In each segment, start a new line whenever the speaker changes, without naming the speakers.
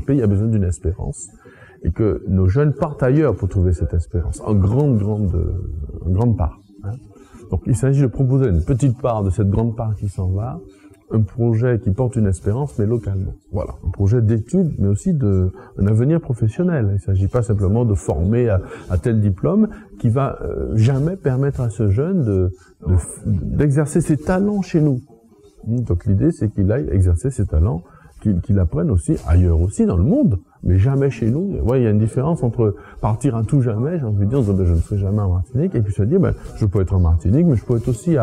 pays a besoin d'une espérance et que nos jeunes partent ailleurs pour trouver cette espérance, en grande part. Hein. Donc il s'agit de proposer une petite part de cette grande part qui s'en va, un projet qui porte une espérance, mais localement. Voilà, un projet d'études, mais aussi un avenir professionnel. Il ne s'agit pas simplement de former à tel diplôme qui va jamais permettre à ce jeune d'exercer ses talents chez nous. Donc l'idée, c'est qu'il aille exercer ses talents, qu'il apprenne aussi ailleurs aussi dans le monde, mais jamais chez nous. Ouais, il y a une différence entre partir à tout jamais, j'ai envie de dire, je ne serai jamais en Martinique, et puis se dire, je peux être en Martinique, mais je peux être aussi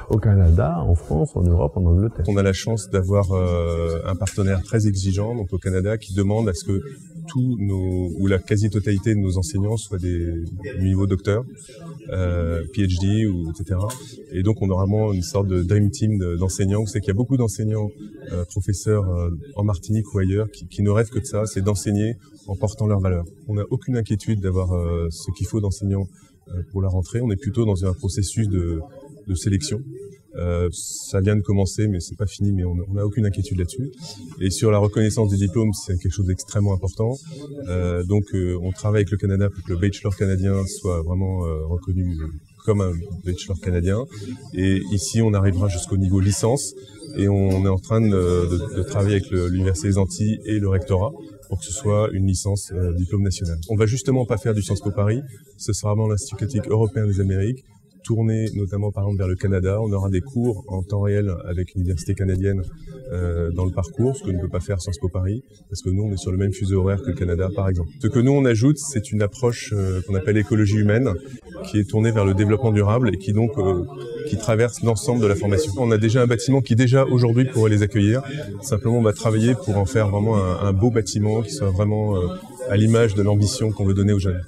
au Canada, en France, en Europe, en Angleterre.
On a la chance d'avoir un partenaire très exigeant, donc au Canada, qui demande à ce que ou la quasi-totalité de nos enseignants soient du niveau docteur, PhD, etc. Et donc on a vraiment une sorte de dream team d'enseignants. Vous savez qu'il y a beaucoup d'enseignants, professeurs en Martinique ou ailleurs, qui ne rêvent que de ça, c'est d'enseigner en portant leurs valeurs. On n'a aucune inquiétude d'avoir ce qu'il faut d'enseignants pour la rentrée. On est plutôt dans un processus de sélection. Ça vient de commencer, mais c'est pas fini, mais on n'a aucune inquiétude là-dessus. Et sur la reconnaissance des diplômes, c'est quelque chose d'extrêmement important. Donc on travaille avec le Canada pour que le bachelor canadien soit vraiment reconnu comme un bachelor canadien. Et ici, on arrivera jusqu'au niveau licence. Et on est en train de travailler avec l'Université des Antilles et le rectorat pour que ce soit une licence diplôme national. On va justement pas faire du Sciences Po Paris, ce sera vraiment l'Institut catholique européen des Amériques, tourner notamment par exemple vers le Canada. On aura des cours en temps réel avec l'université canadienne dans le parcours, ce que ne peut pas faire Sciences Po Paris, parce que nous on est sur le même fuseau horaire que le Canada par exemple. Ce que nous on ajoute, c'est une approche qu'on appelle écologie humaine, qui est tournée vers le développement durable et qui donc qui traverse l'ensemble de la formation. On a déjà un bâtiment qui déjà aujourd'hui pourrait les accueillir. Simplement on va travailler pour en faire vraiment un beau bâtiment qui soit vraiment à l'image de l'ambition qu'on veut donner aux jeunes.